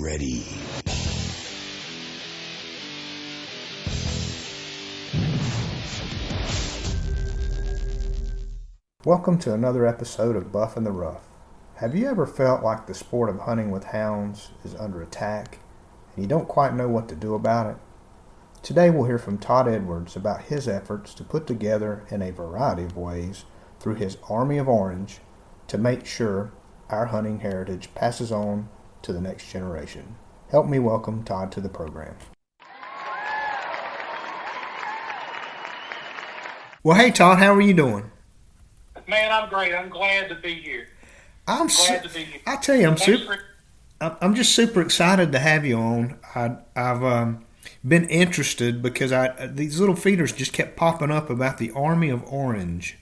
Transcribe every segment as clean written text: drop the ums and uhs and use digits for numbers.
ready. Welcome to another episode of Buff in the Rough. Have you ever felt like the sport of hunting with hounds is under attack and you don't quite know what to do about it? Today we'll hear from Todd Edwards about his efforts to put together in a variety of ways through his Army of Orange to make sure our hunting heritage passes on to the next generation. Help me welcome Todd to the program. Well, hey Todd, how are you doing? Man, I'm great. I'm glad to be here. I tell you, I'm just super excited to have you on. I've been interested because these little feeders just kept popping up about the Army of Orange,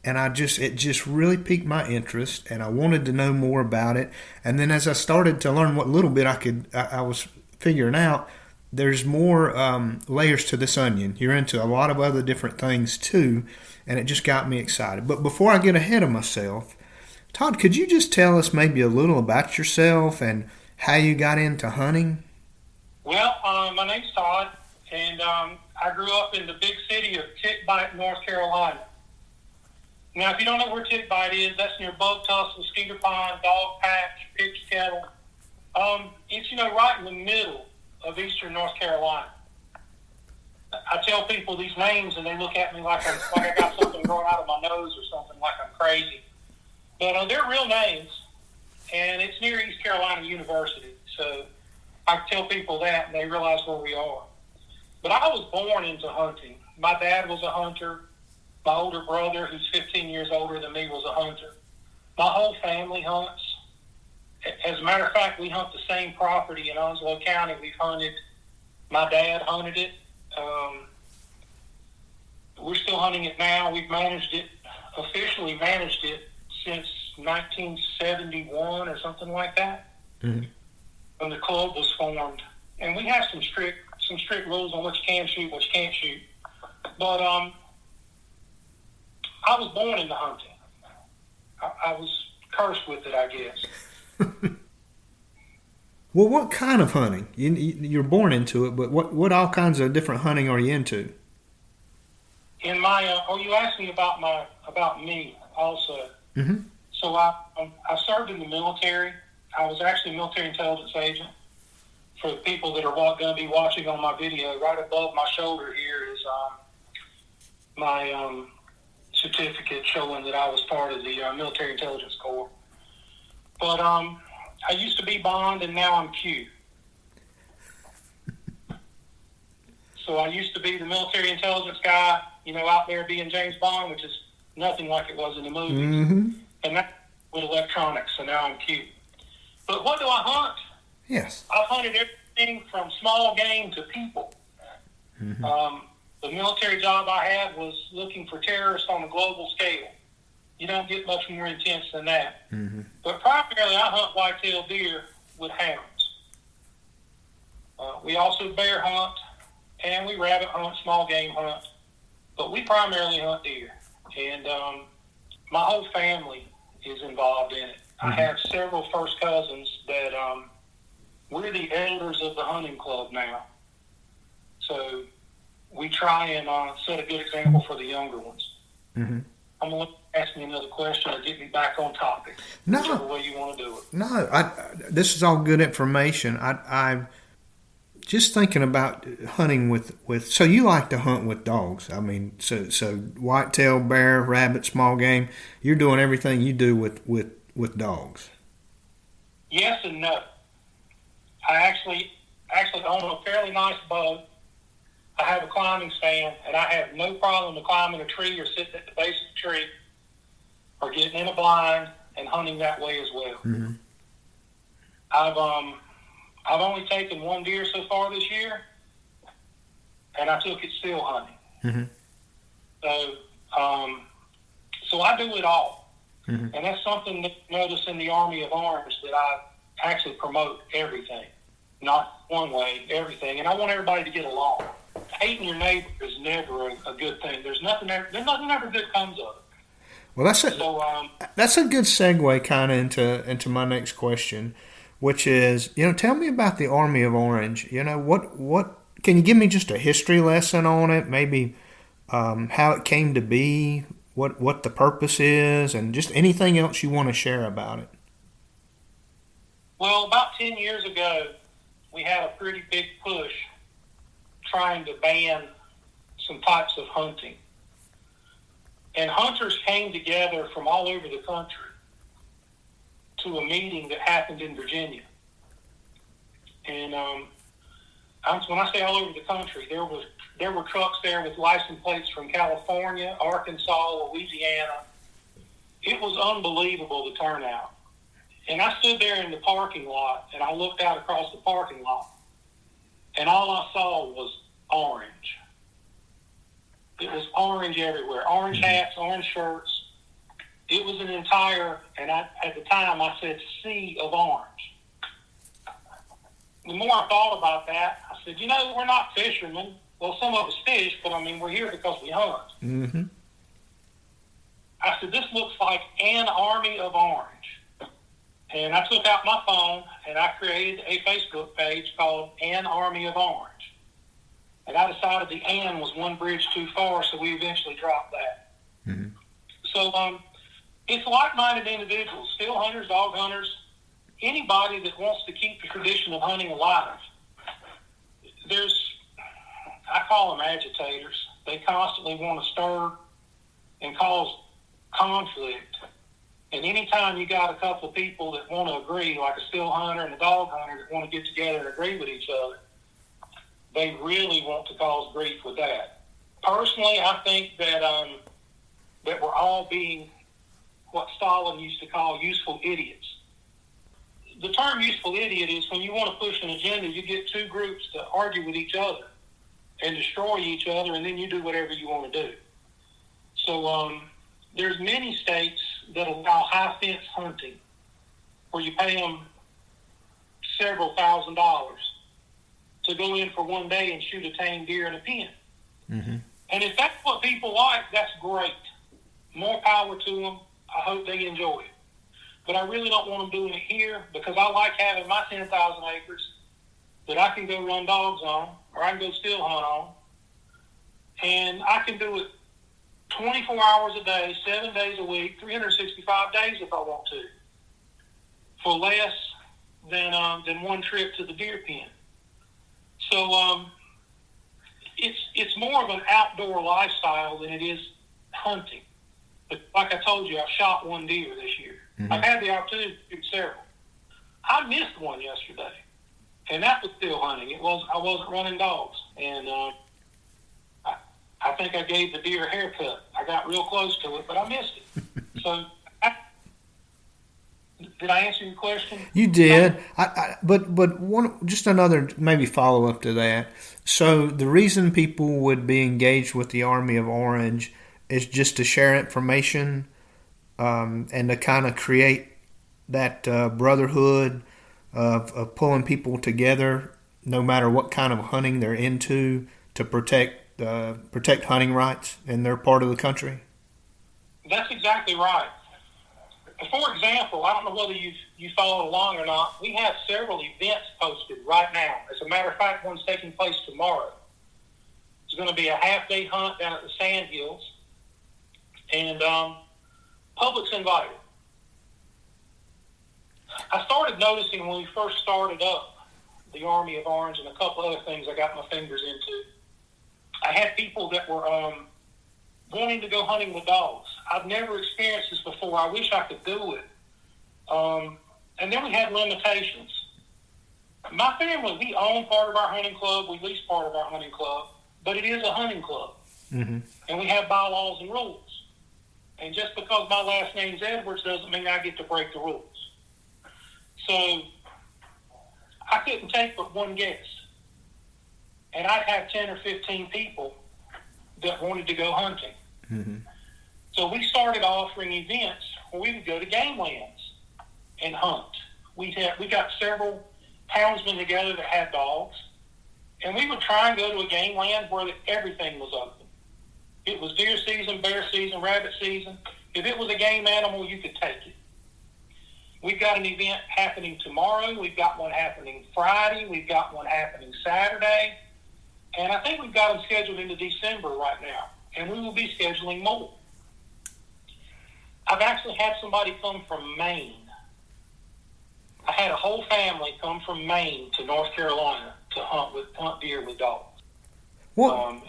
and it just really piqued my interest, and I wanted to know more about it. And then as I started to learn what little bit I was figuring out, there's more layers to this onion. You're into a lot of other different things too, and it just got me excited. But before I get ahead of myself, Todd, could you just tell us maybe a little about yourself and how you got into hunting? Well, my name's Todd, and I grew up in the big city of Tickbite, North Carolina. Now, if you don't know where Tickbite is, that's near Bug Tussle, Skeeter Pond, Dog Patch, Pigs Kettle. It's, right in the middle of eastern North Carolina. I tell people these names, and they look at me like I got something growing out of my nose or something, like I'm crazy. But they're real names, and it's near East Carolina University. So I tell people that, and they realize where we are. But I was born into hunting. My dad was a hunter. My older brother, who's 15 years older than me, was a hunter. My whole family hunts. As a matter of fact, we hunt the same property in Onslow County. We've hunted. My dad hunted it. We're still hunting it now. We've officially managed it since 1971 or something like that, when the club was formed. And we have some strict rules on what you can shoot, what you can't shoot. But I was born into hunting. I was cursed with it, I guess. Well, what kind of hunting? You're born into it, but what all kinds of different hunting are you into? In my, you asked me about me also. Mm-hmm. So I served in the military. I was actually a military intelligence agent. For the people that are going to be watching on my video, right above my shoulder here is my certificate showing that I was part of the Military Intelligence Corps. But I used to be Bond, and now I'm Q. So I used to be the military intelligence guy, out there being James Bond, which is nothing like it was in the movies. Mm-hmm. And that's with electronics, so now I'm Q. But what do I hunt? Yes. I've hunted everything from small game to people. Mm-hmm. The military job I had was looking for terrorists on a global scale. You don't get much more intense than that. Mm-hmm. But primarily, I hunt whitetail deer with hounds. We also bear hunt, and we rabbit hunt, small game hunt. But we primarily hunt deer. And my whole family is involved in it. Mm-hmm. I have several first cousins that we're the elders of the hunting club now. So we try and set a good example for the younger ones. Mm-hmm. I'm going to ask me another question or get me back on topic. No. Whichever way you want to do it. No, this is all good information. I'm just thinking about hunting with. So you like to hunt with dogs? I mean, so whitetail, bear, rabbit, small game. You're doing everything you do with dogs. Yes and no. I actually own a fairly nice bow. I have a climbing stand, and I have no problem with climbing a tree or sitting at the base of the tree or getting in a blind and hunting that way as well. Mm-hmm. I've only taken one deer so far this year, and I took it still hunting. Mm-hmm. So I do it all. Mm-hmm. And that's something that you notice in the Army of Orange, that I actually promote everything. Not one way, everything. And I want everybody to get along. Hating your neighbor is never a good thing. There's nothing ever good comes of it. Well, that's a good segue kind of into my next question. which is, tell me about the Army of Orange. What can you give me just a history lesson on it? Maybe how it came to be, what the purpose is, and just anything else you want to share about it. Well, about 10 years ago, we had a pretty big push trying to ban some types of hunting. And hunters came together from all over the country to a meeting that happened in Virginia. And when I say all over the country, there were trucks there with license plates from California, Arkansas, Louisiana. It was unbelievable, the turnout. And I stood there in the parking lot, and I looked out across the parking lot, and all I saw was orange. It was orange everywhere. Orange hats, orange shirts. It was an entire, and at the time I said, sea of orange. The more I thought about that, I said, we're not fishermen. Well, some of us fish, but we're here because we hunt. Mm-hmm. I said, this looks like an army of orange. And I took out my phone and I created a Facebook page called An Army of Orange. And I decided the "and" was one bridge too far, so we eventually dropped that. Mm-hmm. So it's like-minded individuals, still hunters, dog hunters, anybody that wants to keep the tradition of hunting alive. I call them agitators. They constantly want to stir and cause conflict. And anytime you got a couple of people that want to agree, like a still hunter and a dog hunter that want to get together and agree with each other, they really want to cause grief with that. Personally, I think that we're all being what Stalin used to call useful idiots. The term useful idiot is when you want to push an agenda, you get two groups to argue with each other and destroy each other, and then you do whatever you want to do. So there's many states that allow high fence hunting where you pay them several $1,000s to go in for one day and shoot a tame deer in a pen. Mm-hmm. And if that's what people like, that's great. More power to them. I hope they enjoy it. But I really don't want them doing it here because I like having my 10,000 acres that I can go run dogs on or I can go still hunt on. And I can do it 24 hours a day, 7 days a week, 365 days if I want to, for less than one trip to the deer pen. So it's more of an outdoor lifestyle than it is hunting. But like I told you, I shot one deer this year. Mm-hmm. I've had the opportunity to shoot several. I missed one yesterday, and that was still hunting. I wasn't running dogs, and I think I gave the deer a haircut. I got real close to it, but I missed it. So, did I answer your question? You did. But just another maybe follow up to that. So the reason people would be engaged with the Army of Orange is just to share information and to kind of create that brotherhood of pulling people together, no matter what kind of hunting they're into, to protect hunting rights in their part of the country. That's exactly right. For example, I don't know whether you followed along or not, we have several events posted right now. As a matter of fact, one's taking place tomorrow. It's going to be a half-day hunt down at the Sandhills, and public's invited. I started noticing when we first started up the Army of Orange and a couple other things I got my fingers into, I had people that were wanting to go hunting with dogs. I've never experienced this before. I wish I could do it. And then we had limitations. My family, we own part of our hunting club. We lease part of our hunting club. But it is a hunting club. Mm-hmm. And we have bylaws and rules. And just because my last name's Edwards doesn't mean I get to break the rules. So I couldn't take but one guest. And I'd have 10 or 15 people that wanted to go hunting. Mm-hmm. So we started offering events where we would go to game lands and hunt. We got several houndsmen together that had dogs, and we would try and go to a game land where everything was open. It was deer season, bear season, rabbit season. If it was a game animal, you could take it. We've got an event happening tomorrow. We've got one happening Friday. We've got one happening Saturday. And I think we've got them scheduled into December right now. And we will be scheduling more. I've actually had somebody come from Maine. I had a whole family come from Maine to North Carolina to hunt deer with dogs. Well,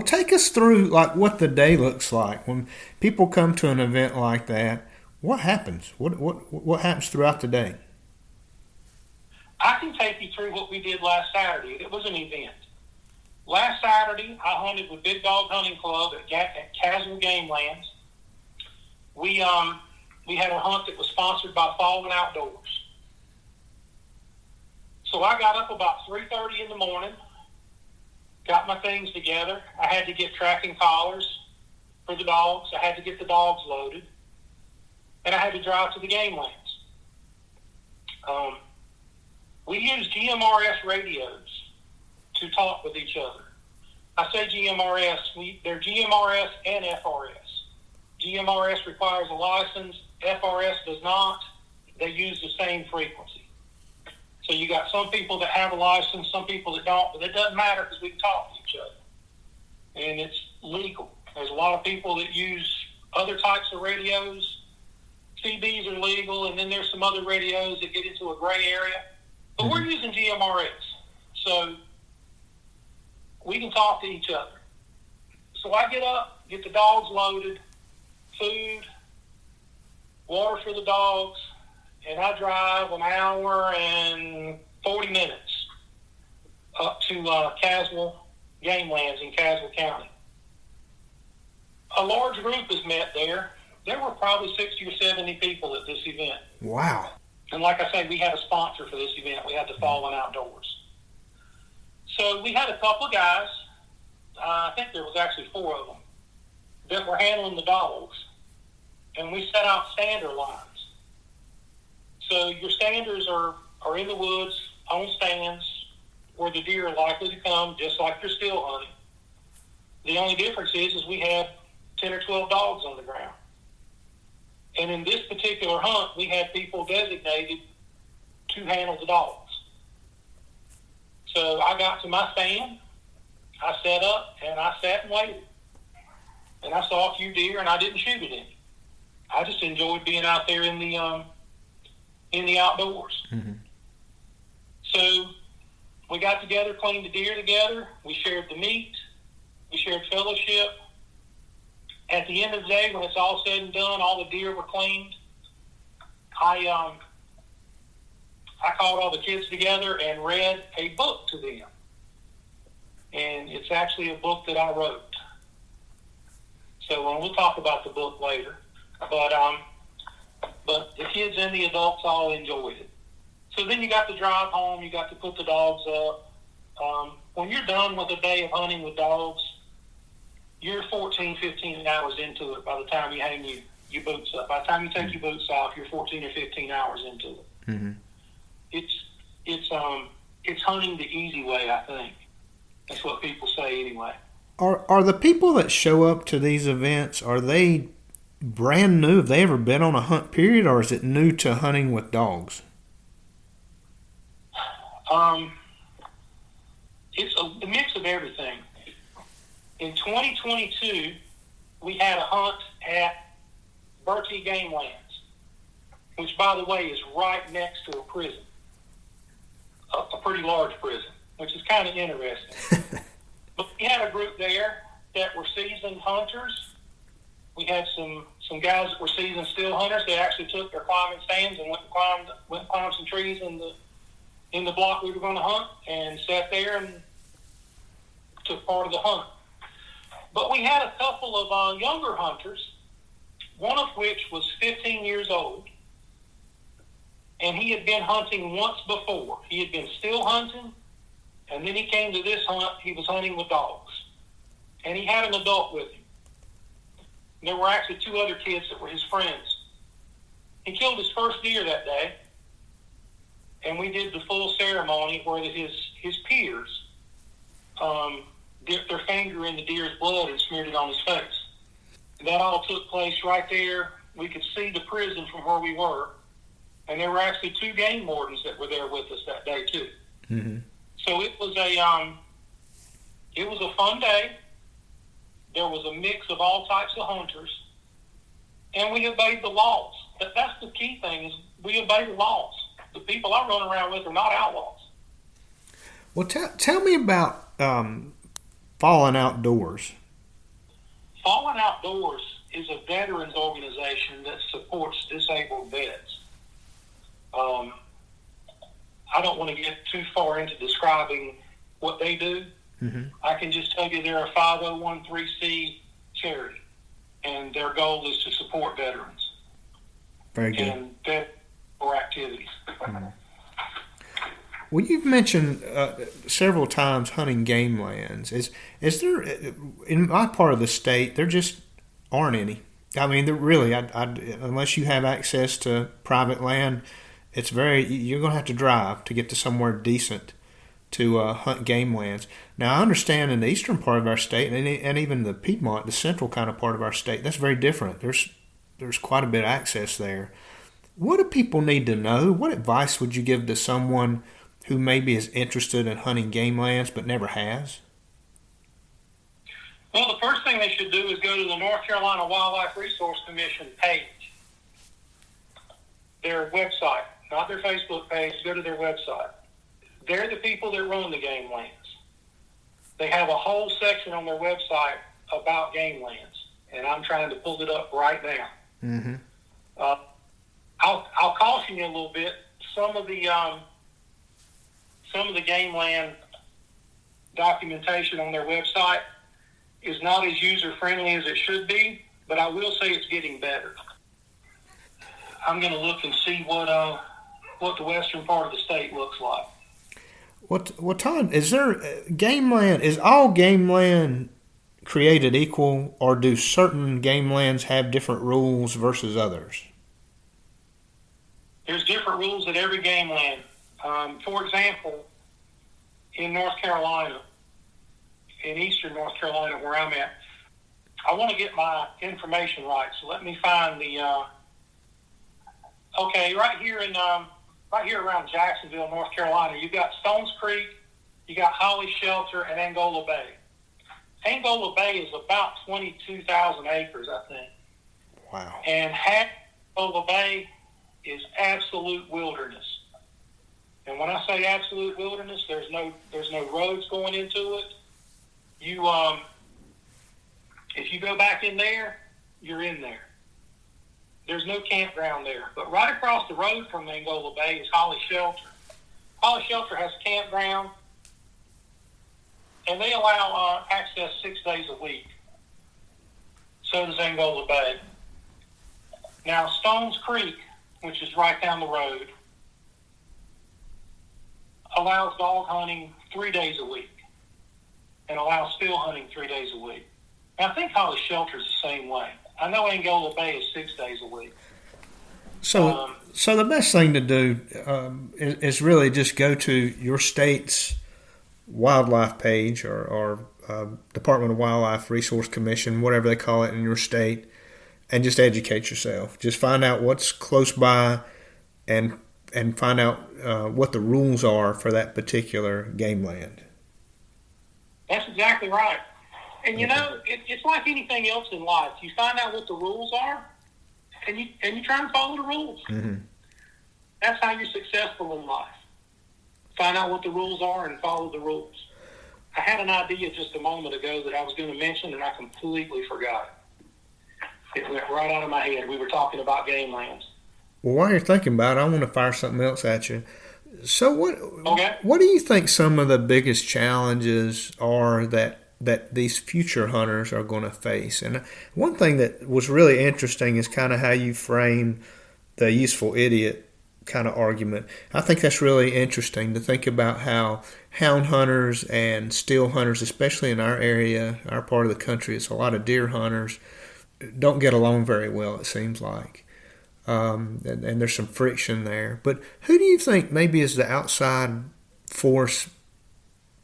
take us through like what the day looks like when people come to an event like that. What happens? What happens throughout the day? I can take you through what we did last Saturday. It was an event. Last Saturday, I hunted with Big Dog Hunting Club at Caswell Game Lands. We had a hunt that was sponsored by Fallen Outdoors. So I got up about 3:30 in the morning, got my things together. I had to get tracking collars for the dogs. I had to get the dogs loaded. And I had to drive to the game lands. We use GMRS radios to talk with each other. I say GMRS, they're GMRS and FRS. GMRS requires a license, FRS does not. They use the same frequency. So you got some people that have a license, some people that don't, but it doesn't matter because we can talk to each other. And it's legal. There's a lot of people that use other types of radios. CBs are legal, and then there's some other radios that get into a gray area. But we're using GMRS. So we can talk to each other. So I get up, get the dogs loaded, food, water for the dogs, and I drive an hour and 40 minutes up to Caswell Game Lands in Caswell County. A large group is met there. There were probably 60 or 70 people at this event. Wow. And like I say, we had a sponsor for this event. We had the Fallen Outdoors. So we had a couple of guys, I think there was actually 4 of them, that were handling the dogs. And we set out stander lines. So your standers are in the woods, on stands, where the deer are likely to come, just like you're still hunting. The only difference is we had 10 or 12 dogs on the ground. And in this particular hunt, we had people designated to handle the dogs. So I got to my stand, I set up, and I sat and waited. And I saw a few deer, and I didn't shoot at any. I just enjoyed being out there in the outdoors. Mm-hmm. So we got together, cleaned the deer together. We shared the meat. We shared fellowship. At the end of the day, when it's all said and done, all the deer were cleaned. I called all the kids together and read a book to them. And it's actually a book that I wrote. So we'll talk about the book later. But the kids and the adults all enjoyed it. So then you got to drive home. You got to put the dogs up. When you're done with a day of hunting with dogs, you're 14, 15 hours into it by the time you hang your boots up. By the time you take your boots off, you're 14 or 15 hours into it. Mm-hmm. It's hunting the easy way, I think. That's what people say anyway. Are the people that show up to these events, are they brand new? Have they ever been on a hunt period, or is it new to hunting with dogs? It's a mix of everything. In 2022, we had a hunt at Bertie Game Lands, which, by the way, is right next to a prison, a pretty large prison, which is kind of interesting. But we had a group there that were seasoned hunters. We had some guys that were seasoned still hunters. They actually took their climbing stands and went and climbed some trees in the block we were going to hunt and sat there and took part of the hunt. But we had a couple of younger hunters, one of which was 15 years old, and he had been hunting once before. He had been still hunting, and then he came to this hunt. He was hunting with dogs, and he had an adult with him. There were actually 2 other kids that were his friends. He killed his first deer that day, and we did the full ceremony where his peers dipped their finger in the deer's blood and smeared it on his face. That all took place right there. We could see the prison from where we were. And there were actually 2 game wardens that were there with us that day too. Mm-hmm. So it was a fun day. There was a mix of all types of hunters, and we obeyed the laws. That's the key thing, is we obey the laws. The people I run around with are not outlaws. Well, tell me about Fallen Outdoors. Fallen Outdoors is a veterans organization that supports disabled vets. I don't want to get too far into describing what they do. Mm-hmm. I can just tell you they're a 501(c) charity, and their goal is to support veterans. Very good. And vet or activities. Mm-hmm. Well, you've mentioned several times hunting game lands. Is there, in my part of the state, there just aren't any. I mean, there really, unless you have access to private land, you're going to have to drive to get to somewhere decent to hunt game lands. Now, I understand in the eastern part of our state, and even the Piedmont, the central kind of part of our state, that's very different. There's quite a bit of access there. What do people need to know? What advice would you give to someone who maybe is interested in hunting game lands but never has? Well, the first thing they should do is go to the North Carolina Wildlife Resource Commission page, their website, not their Facebook page. Go to their website. They're the people that run the game lands. They have a whole section on their website about game lands, and I'm trying to pull it up right now. Mm-hmm. I'll caution you a little bit. Some of the game land documentation on their website is not as user-friendly as it should be, but I will say it's getting better. I'm going to look and see what the western part of the state looks like. Well, Todd, is all game land created equal, or do certain game lands have different rules versus others? There's different rules at every game land. For example, in North Carolina, in eastern North Carolina where I'm at, I want to get my information right, so let me find right here around Jacksonville, North Carolina, you've got Stones Creek, you got Holly Shelter, and Angola Bay. Angola Bay is about 22,000 acres, I think. Wow. And half Angola Bay is absolute wilderness. And when I say absolute wilderness, there's no roads going into it. If you go back in there, you're in there. There's no campground there. But right across the road from Angola Bay is Holly Shelter. Holly Shelter has a campground, and they allow access 6 days a week. So does Angola Bay. Now, Stones Creek, which is right down the road, allows dog hunting 3 days a week and allows field hunting 3 days a week. Now, I think Holly Shelter is the same way. I know Angola Bay is 6 days a week. So the best thing to do is really just go to your state's wildlife page or Department of Wildlife Resource Commission, whatever they call it in your state, and just educate yourself. Just find out what's close by and find out what the rules are for that particular game land. That's exactly right. And it's like anything else in life. You find out what the rules are, and you try and follow the rules. Mm-hmm. That's how you're successful in life. Find out what the rules are and follow the rules. I had an idea just a moment ago that I was going to mention, and I completely forgot it. It went right out of my head. We were talking about game lands. Well, while you're thinking about it, I want to fire something else at you. So Okay. What do you think some of the biggest challenges are that these future hunters are going to face? And one thing that was really interesting is kind of how you frame the useful idiot kind of argument. I think that's really interesting to think about how hound hunters and still hunters, especially in our area, our part of the country, it's a lot of deer hunters, don't get along very well, it seems like. And there's some friction there. But who do you think maybe is the outside force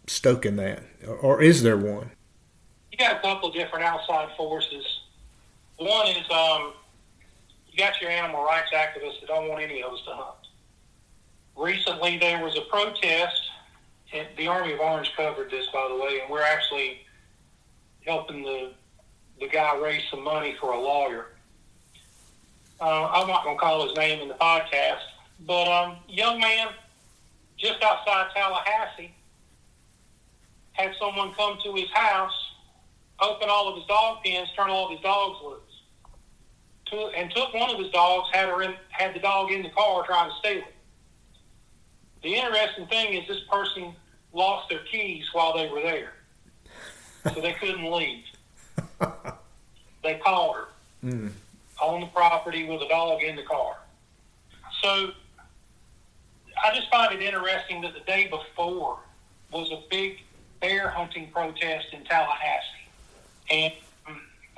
stoking that? Or is there one? You got a couple of different outside forces. One is you got your animal rights activists that don't want any of us to hunt. Recently, there was a protest, and the Army of Orange covered this, by the way, and we're actually helping the guy raise some money for a lawyer. I'm not going to call his name in the podcast, but a young man just outside Tallahassee had someone come to his house, open all of his dog pens, turn all of his dogs loose, and took one of his dogs, had the dog in the car trying to steal it. The interesting thing is this person lost their keys while they were there, so they couldn't leave. They called her on the property with a dog in the car. So I just find it interesting that the day before was a big bear hunting protest in Tallahassee. And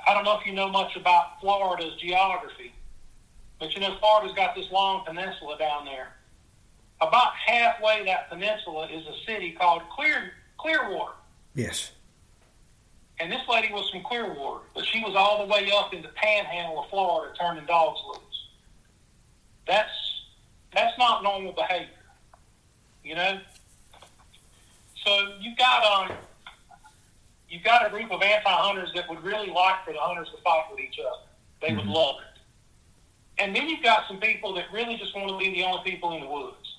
I don't know if you know much about Florida's geography, but Florida's got this long peninsula down there. About halfway that peninsula is a city called Clearwater. Yes. And this lady was from Clearwater, but she was all the way up in the panhandle of Florida turning dogs loose. That's not normal behavior, So you've got a group of anti-hunters that would really like for the hunters to fight with each other. They would love it. And then you've got some people that really just want to be the only people in the woods.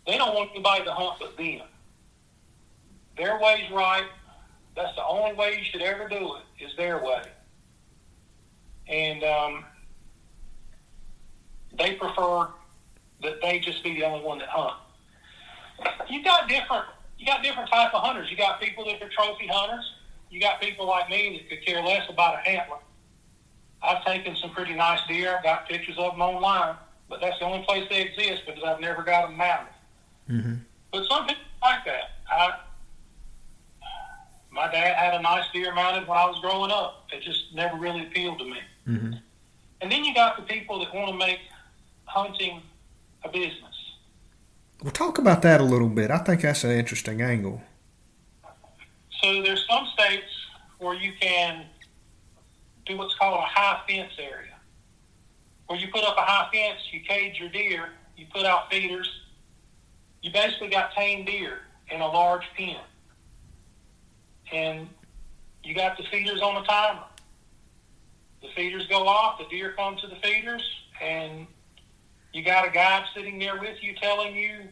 They don't want anybody to hunt but them. Their way's right. That's the only way you should ever do it, is their way. And they prefer that they just be the only one that hunt. You got different type of hunters. You got people that are trophy hunters. You got people like me that could care less about a antler. I've taken some pretty nice deer. I've got pictures of them online, but that's the only place they exist because I've never got them mounted. Mm-hmm. But some people like that. My dad had a nice deer mounted when I was growing up. It just never really appealed to me. Mm-hmm. And then you got the people that want to make hunting a business. Well, talk about that a little bit. I think that's an interesting angle. So there's some states where you can do what's called a high fence area, where you put up a high fence, you cage your deer, you put out feeders. You basically got tame deer in a large pen. And you got the feeders on a timer. The feeders go off, the deer come to the feeders, and you got a guide sitting there with you telling you,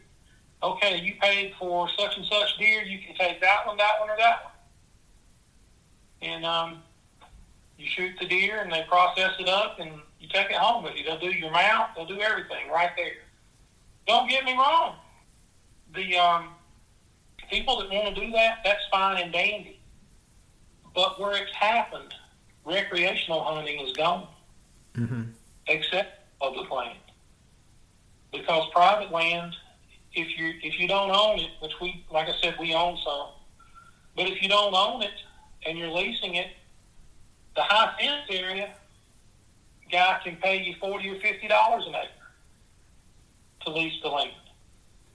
okay, you paid for such and such deer, you can take that one, or that one. And you shoot the deer, and they process it up, and you take it home with you. They'll do your mount, they'll do everything right there. Don't get me wrong. The people that want to do that, that's fine and dandy. But where it's happened, recreational hunting is gone, except public land. Because private land, if you don't own it, which we, like I said, we own some, but if you don't own it and you're leasing it, the high fence area guy can pay you $40 or $50 an acre to lease the land.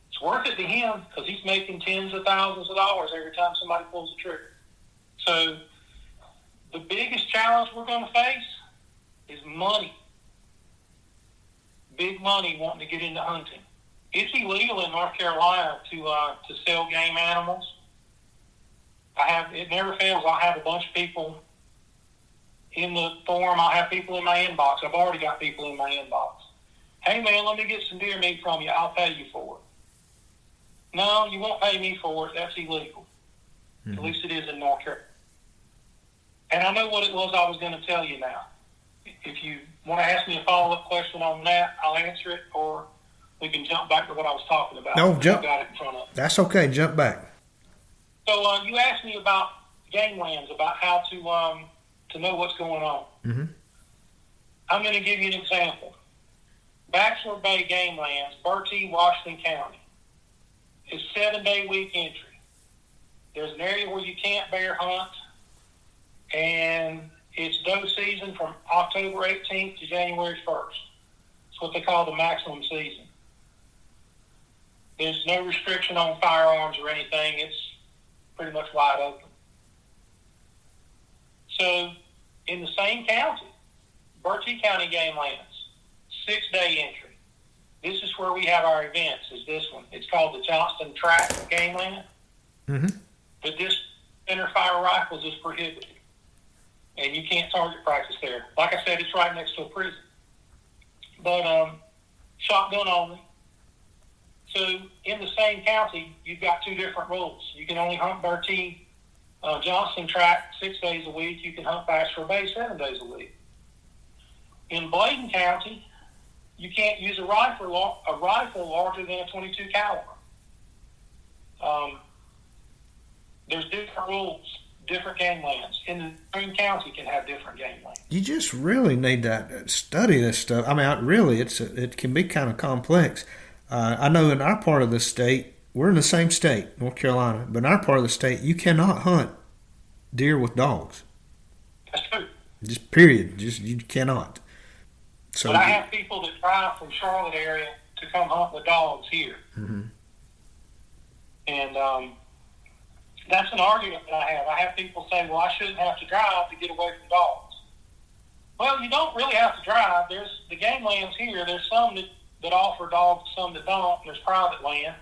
It's worth it to him because he's making tens of thousands of dollars every time somebody pulls the trigger. So the biggest challenge we're going to face is money. Big money wanting to get into hunting. It's illegal in North Carolina to sell game animals. It never fails. I'll have a bunch of people in the forum. I'll have people in my inbox. I've already got people in my inbox. Hey man, let me get some deer meat from you. I'll pay you for it. No, you won't pay me for it. That's illegal. At least it is in North Carolina. And I know what it was I was going to tell you now. If you want to ask me a follow-up question on that, I'll answer it, or we can jump back to what I was talking about. No, jump. I've got it in front of me. That's okay. Jump back. So you asked me about game lands, about how to know what's going on. Mm-hmm. I'm going to give you an example. Bachelor Bay Game Lands, Bertie, Washington County, is 7-day week entry. There's an area where you can't bear hunt, and it's doe season from October 18th to January 1st. It's what they call the maximum season. There's no restriction on firearms or anything. It's pretty much wide open. So in the same county, Bertie County Game Lands, 6-day entry. This is where we have our events, is this one. It's called the Johnston Track Gameland. Mm-hmm. But this centerfire rifles is prohibited. And you can't target practice there. Like I said, it's right next to a prison. But shotgun only. So in the same county, you've got two different rules. You can only hunt Bertie Johnston Track 6 days a week. You can hunt Bass for Bay 7 days a week. In Bladen County, you can't use a rifle larger than a .22 caliber. There's different rules, different game lands. In the same county can have different game lands. You just really need to study this stuff. I mean, it can be kind of complex. I know in our part of the state, we're in the same state, North Carolina, but in our part of the state, you cannot hunt deer with dogs. That's true. Just period. You cannot. So, but I have people that drive from Charlotte area to come hunt with dogs here. Mm-hmm. And that's an argument that I have. I have people say, well, I shouldn't have to drive to get away from dogs. Well, you don't really have to drive. There's the game lands here. There's some that offer dogs, some that don't, and there's private land.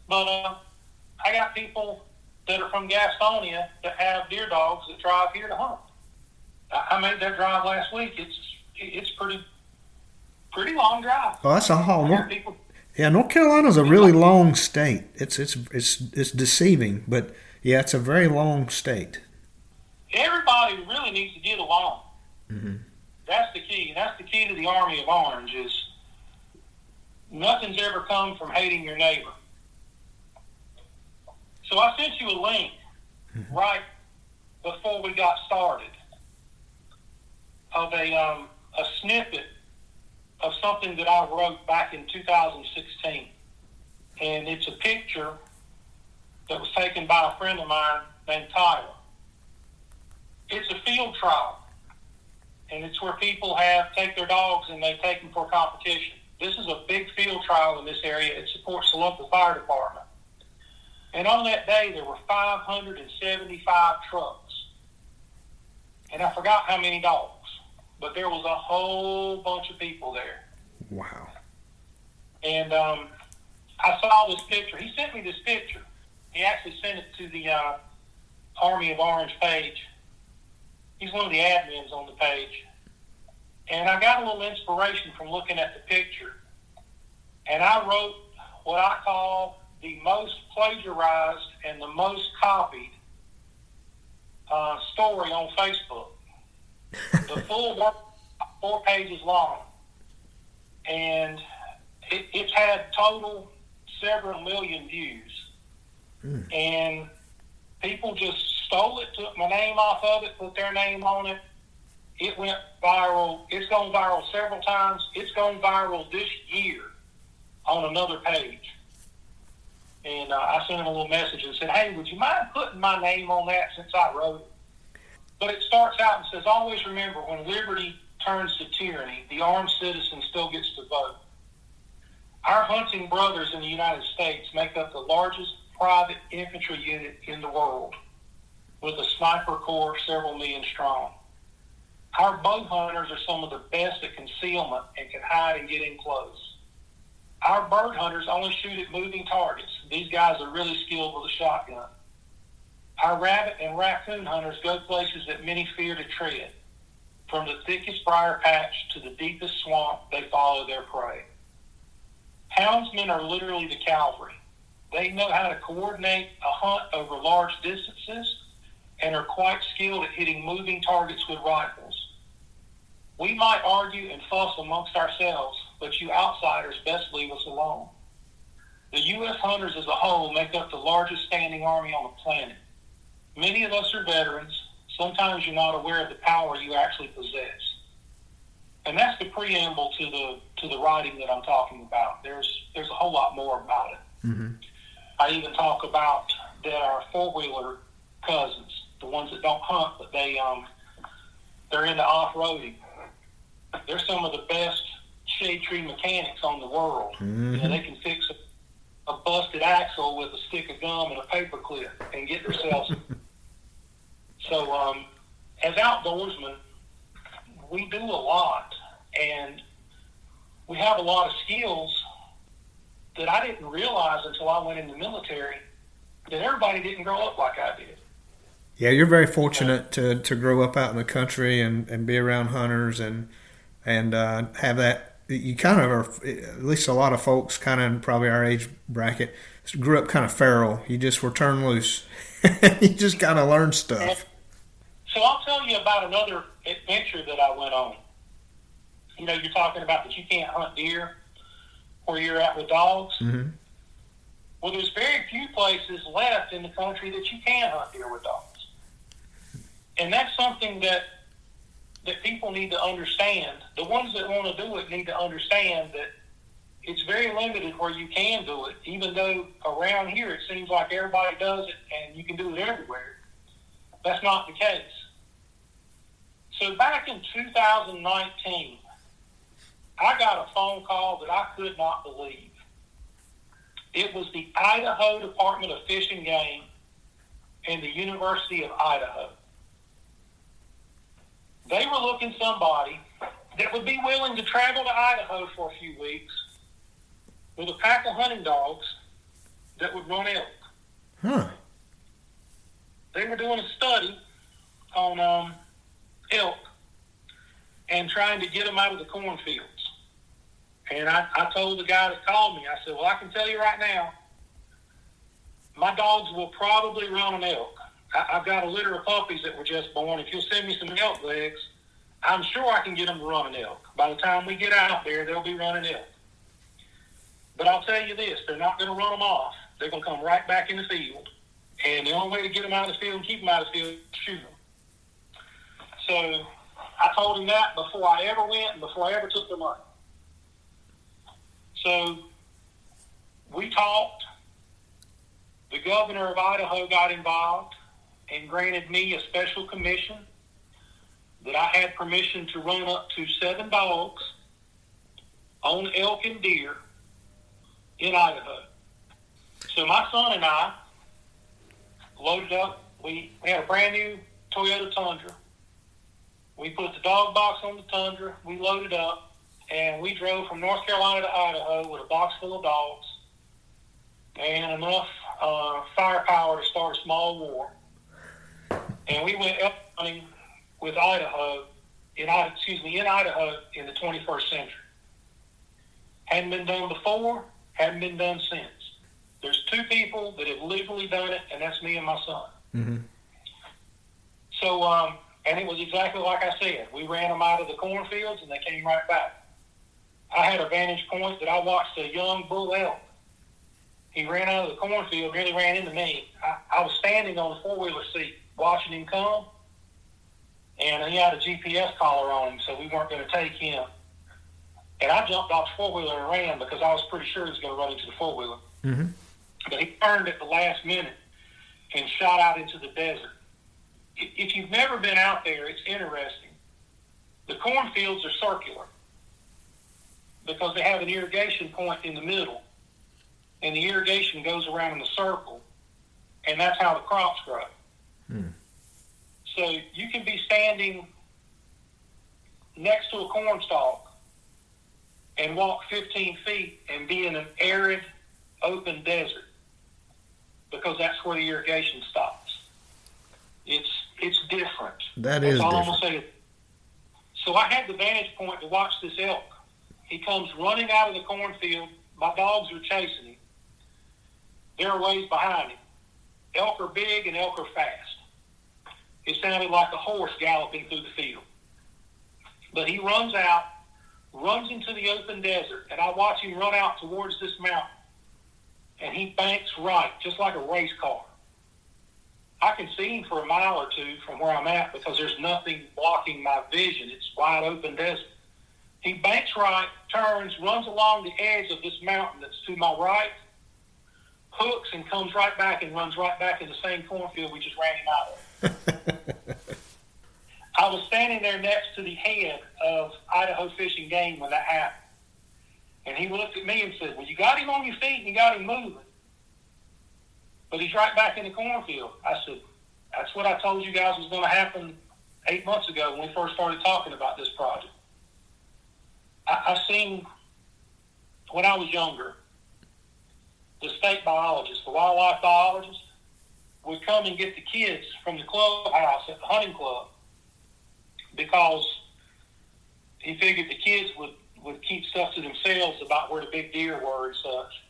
But I got people that are from Gastonia that have deer dogs that drive here to hunt. I made that drive last week. It's pretty long drive. Oh, that's a haul. North Carolina's a really long state. It's deceiving, but yeah, it's a very long state. Everybody really needs to get along. Mm-hmm. That's the key. That's the key to the Army of Orange is nothing's ever come from hating your neighbor. So I sent you a link right before we got started of a snippet of something that I wrote back in 2016. And it's a picture that was taken by a friend of mine named Tyler. It's a field trial. And it's where people take their dogs and they take them for competition. This is a big field trial in this area. It supports the local fire department. And on that day, there were 575 trucks. And I forgot how many dogs. But there was a whole bunch of people there. Wow. And I saw this picture. He sent me this picture. He actually sent it to the Army of Orange page. He's one of the admins on the page. And I got a little inspiration from looking at the picture. And I wrote what I call the most plagiarized and the most copied story on Facebook. The full work, 4 pages long. And it's had total several million views. And people just stole it, took my name off of it, put their name on it. It went viral. It's gone viral several times. It's gone viral this year on another page. And I sent him a little message and said, hey, would you mind putting my name on that since I wrote it? But it starts out and says, always remember, when liberty turns to tyranny, the armed citizen still gets to vote. Our hunting brothers in the United States make up the largest private infantry unit in the world, with a sniper corps several million strong. Our bow hunters are some of the best at concealment and can hide and get in close. Our bird hunters only shoot at moving targets. These guys are really skilled with a shotgun. Our rabbit and raccoon hunters go places that many fear to tread. From the thickest briar patch to the deepest swamp, they follow their prey. Houndsmen are literally the cavalry. They know how to coordinate a hunt over large distances and are quite skilled at hitting moving targets with rifles. We might argue and fuss amongst ourselves, but you outsiders best leave us alone. The U.S. hunters as a whole make up the largest standing army on the planet. Many of us are veterans. Sometimes you're not aware of the power you actually possess. And that's the preamble to the writing that I'm talking about. There's a whole lot more about it. Mm-hmm. I even talk about that our four-wheeler cousins, the ones that don't hunt, but they're into off-roading. They're some of the best shade tree mechanics on the world. Mm-hmm. You know, they can fix a busted axle with a stick of gum and a paper clip and get themselves. So, as outdoorsmen, we do a lot, and we have a lot of skills that I didn't realize until I went in the military that everybody didn't grow up like I did. Yeah, you're very fortunate to grow up out in the country and be around hunters and have that. You kind of are, at least a lot of folks kind of in probably our age bracket, grew up kind of feral. You just were turned loose. You just kind of learned stuff. So I'll tell you about another adventure that I went on. You know, you're talking about that you can't hunt deer where you're at with dogs. Mm-hmm. Well, there's very few places left in the country that you can hunt deer with dogs. And that's something that people need to understand. The ones that want to do it need to understand that it's very limited where you can do it, even though around here it seems like everybody does it and you can do it everywhere. That's not the case. So back in 2019, I got a phone call that I could not believe. It was the Idaho Department of Fish and Game and the University of Idaho. They were looking somebody that would be willing to travel to Idaho for a few weeks with a pack of hunting dogs that would run elk. Huh. They were doing a study on elk and trying to get them out of the cornfields. And I told the guy that called me, I said, well, I can tell you right now, my dogs will probably run an elk. I've got a litter of puppies that were just born. If you'll send me some elk legs, I'm sure I can get them to run an elk. By the time we get out there, they'll be running elk. But I'll tell you this, they're not going to run them off. They're going to come right back in the field. And the only way to get them out of the field and keep them out of the field is to shoot them. So I told him that before I ever went and before I ever took the money. So we talked. The governor of Idaho got involved and granted me a special commission that I had permission to run up to 7 dogs on elk and deer in Idaho. So my son and I loaded up. We had a brand new Toyota Tundra. We put the dog box on the Tundra. We loaded up, and we drove from North Carolina to Idaho with a box full of dogs and enough firepower to start a small war. And we went elk hunting with Idaho in Idaho in the 21st century. Hadn't been done before, hadn't been done since. There's 2 people that have legally done it, and that's me and my son. Mm-hmm. So, and it was exactly like I said. We ran them out of the cornfields, and they came right back. I had a vantage point that I watched a young bull elk. He ran out of the cornfield, really ran into me. I was standing on the four-wheeler seat watching him come, and he had a GPS collar on him, so we weren't going to take him. And I jumped off the four-wheeler and ran because I was pretty sure he was going to run into the four-wheeler. Mm-hmm. But he turned at the last minute and shot out into the desert. If you've never been out there, it's interesting. The cornfields are circular because they have an irrigation point in the middle, and the irrigation goes around in a circle, and that's how the crops grow. Hmm. So you can be standing next to a corn stalk and walk 15 feet and be in an arid, open desert because that's where the irrigation stops. It's different. That is all different. I'm gonna say. So I had the vantage point to watch this elk. He comes running out of the cornfield. My dogs are chasing him. They're a ways behind him. Elk are big and elk are fast. It sounded like a horse galloping through the field. But he runs out, runs into the open desert, and I watch him run out towards this mountain. And he banks right, just like a race car. I can see him for a mile or 2 from where I'm at because there's nothing blocking my vision. It's wide open desert. He banks right, turns, runs along the edge of this mountain that's to my right, hooks and comes right back and runs right back in the same cornfield we just ran him out of. I was standing there next to the head of Idaho Fish and Game when that happened. And he looked at me and said, well, you got him on your feet and you got him moving. But he's right back in the cornfield. I said, that's what I told you guys was going to happen 8 months ago when we first started talking about this project. I seen when I was younger, the state biologist, the wildlife biologist, would come and get the kids from the clubhouse at the hunting club because he figured the kids would keep stuff to themselves about where the big deer were and such.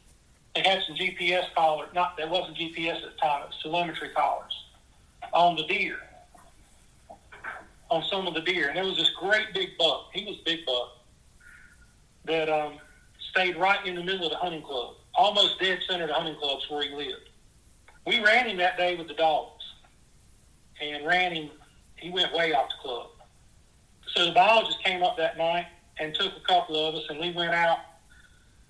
They had some GPS collars. There wasn't GPS at the time. It was telemetry collars on the deer, on some of the deer. And there was this great big buck. He was a big buck that stayed right in the middle of the hunting club, almost dead center of the hunting clubs where he lived. We ran him that day with the dogs and ran him. He went way off the club. So the biologist came up that night and took a couple of us, and we went out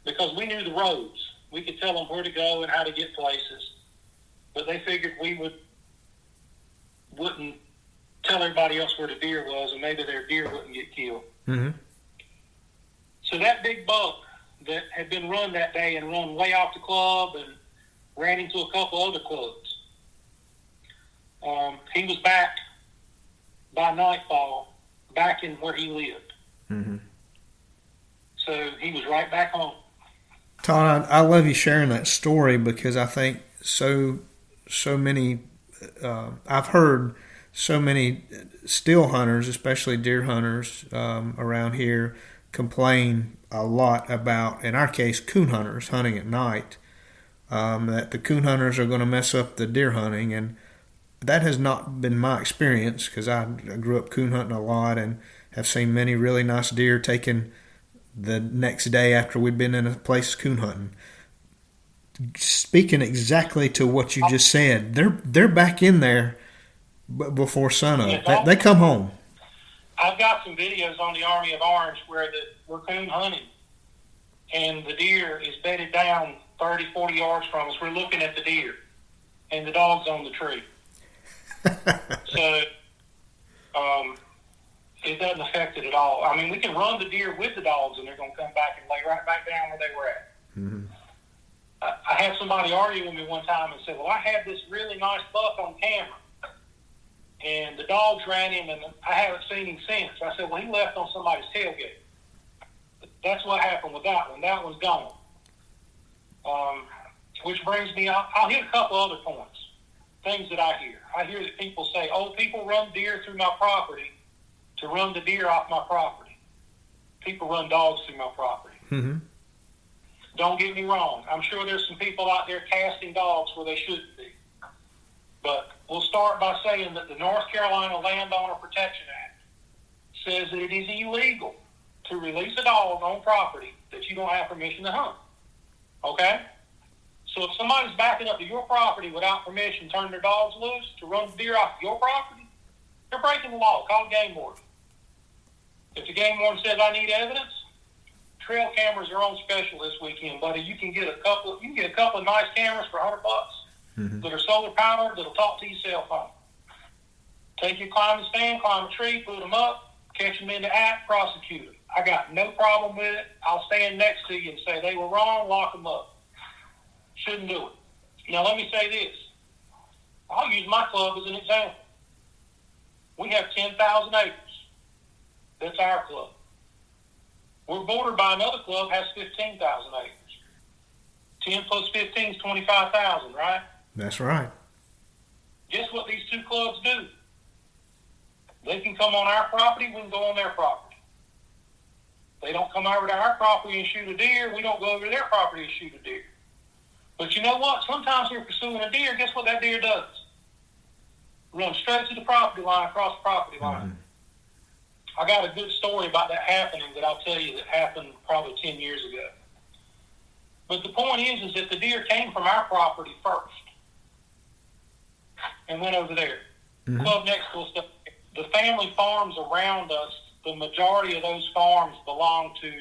because we knew the roads. We could tell them where to go and how to get places. But they figured we wouldn't tell everybody else where the deer was, and maybe their deer wouldn't get killed. Mm-hmm. So that big buck that had been run that day and run way off the club and ran into a couple other clubs, he was back by nightfall, back in where he lived. Mm-hmm. So he was right back home. Todd, I love you sharing that story because I think so many, I've heard so many still hunters, especially deer hunters around here, complain a lot about, in our case, coon hunters hunting at night, that the coon hunters are going to mess up the deer hunting. And that has not been my experience because I grew up coon hunting a lot and have seen many really nice deer taken the next day after we'd been in a place coon hunting. Speaking exactly to what you just said, they're back in there before sunup. They come home. I've got some videos on the Army of Orange where we're coon hunting, and the deer is bedded down 30, 40 yards from us. We're looking at the deer, and the dog's on the tree. So it doesn't affect it at all. I mean, we can run the deer with the dogs, and they're going to come back and lay right back down where they were at. Mm-hmm. I had somebody argue with me one time and said, well, I had this really nice buck on camera, and the dogs ran him, and I haven't seen him since. I said, well, he left on somebody's tailgate. That's what happened with that one. That one's gone. Which brings me, I'll hit a couple other points, things that I hear. I hear that people say, oh, people run deer through my property to run the deer off my property. People run dogs through my property. Mm-hmm. Don't get me wrong. I'm sure there's some people out there casting dogs where they shouldn't be. But we'll start by saying that the North Carolina Landowner Protection Act says that it is illegal to release a dog on property that you don't have permission to hunt. Okay? So if somebody's backing up to your property without permission, turning their dogs loose to run the deer off your property, they're breaking the law. Call the game warden. If the game warden says, I need evidence, trail cameras are on special this weekend, buddy. You can get a couple of nice cameras for $100 mm-hmm. that are solar powered that'll talk to your cell phone. Take your climbing stand, climb a tree, put them up, catch them in the act, prosecute them. I got no problem with it. I'll stand next to you and say they were wrong, lock them up. Shouldn't do it. Now let me say this. I'll use my club as an example. We have 10,000 acres. That's our club. We're bordered by another club has 15,000 acres. 10 plus 15 is 25,000, right? That's right. Guess what these two clubs do? They can come on our property, we can go on their property. They don't come over to our property and shoot a deer, we don't go over to their property and shoot a deer. But you know what? Sometimes we're pursuing a deer, guess what that deer does? Run straight to the property line, across the property line. Mm-hmm. I got a good story about that happening that I'll tell you that happened probably 10 years ago. But the point is that the deer came from our property first and went over there. Mm-hmm. Club next to us, the family farms around us, the majority of those farms belong to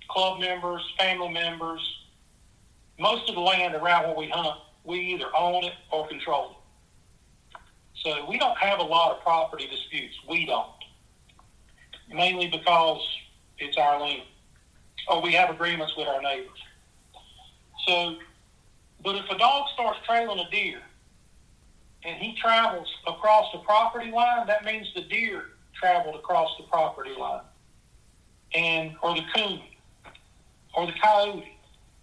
club members, family members. Most of the land around where we hunt, we either own it or control it. So we don't have a lot of property disputes. We don't. Mainly because it's our land. Or we have agreements with our neighbors. So, but if a dog starts trailing a deer and he travels across the property line, that means the deer traveled across the property line. Or the coon. or the coyote.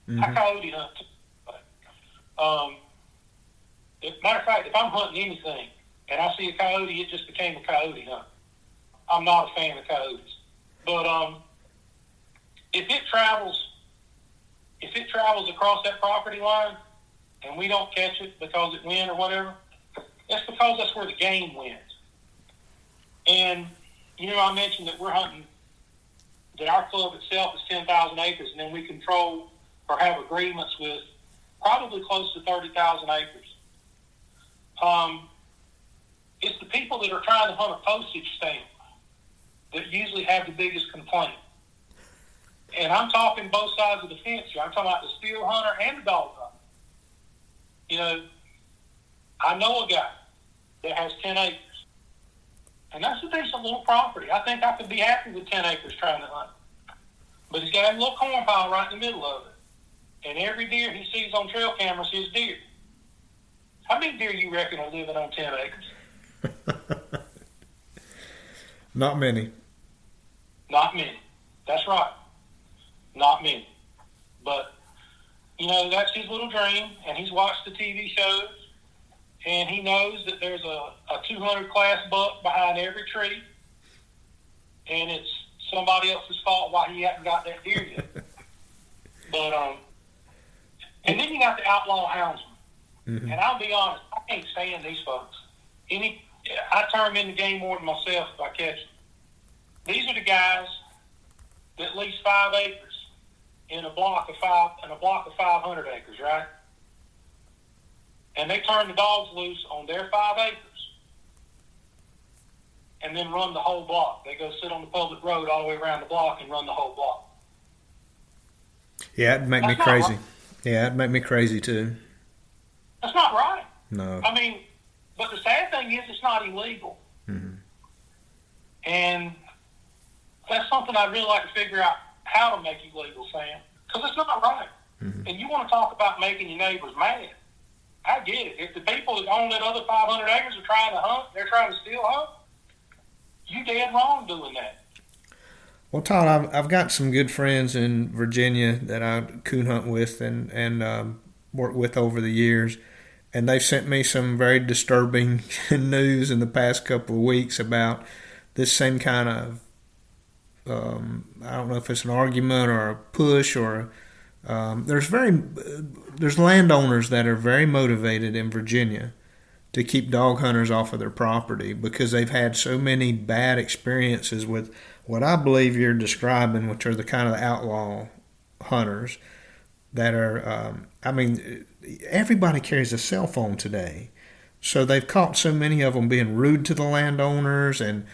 Mm-hmm. I coyote hunt too. Matter of fact, if I'm hunting anything and I see a coyote, it just became a coyote hunt. I'm not a fan of coyotes. But if it travels across that property line and we don't catch it because it went or whatever, that's because that's where the game went. And, I mentioned that we're hunting, that our club itself is 10,000 acres, and then we control or have agreements with probably close to 30,000 acres. It's the people that are trying to hunt a postage stamp that usually have the biggest complaint. And I'm talking both sides of the fence here. I'm talking about the steel hunter and the dog hunter. I know a guy that has 10 acres. And that's a decent little property. I think I could be happy with 10 acres trying to hunt. But he's got a little corn pile right in the middle of it. And every deer he sees on trail cameras is deer. How many deer you reckon are living on 10 acres? Not many. Not many. That's right. Not many. But, that's his little dream, and he's watched the TV shows, and he knows that there's a 200 class buck behind every tree, and it's somebody else's fault why he hasn't got that deer yet. But, and then you got the outlaw houndsman. Mm-hmm. And I'll be honest, I can't stand these folks. I turn them into game warden myself if I catch them. These are the guys that lease 5 acres in a block of 500 acres, right? And they turn the dogs loose on their 5 acres and then run the whole block. They go sit on the public road all the way around the block and run the whole block. Yeah, it'd make me crazy. Right. Yeah, it'd make me crazy too. That's not right. No. I mean, but the sad thing is it's not illegal. Mm-hmm. And that's something I'd really like to figure out how to make illegal, Sam, because it's not right. Mm-hmm. And you want to talk about making your neighbors mad. I get it. If the people that own that other 500 acres are trying to hunt, they're trying to steal hunt, you dead wrong doing that. Well, Todd, I've got some good friends in Virginia that I coon hunt with and worked with over the years, and they've sent me some very disturbing news in the past couple of weeks about this same kind of I don't know if it's an argument or a push or there's landowners that are very motivated in Virginia to keep dog hunters off of their property because they've had so many bad experiences with what I believe you're describing, which are the kind of outlaw hunters that are, everybody carries a cell phone today. So they've caught so many of them being rude to the landowners, and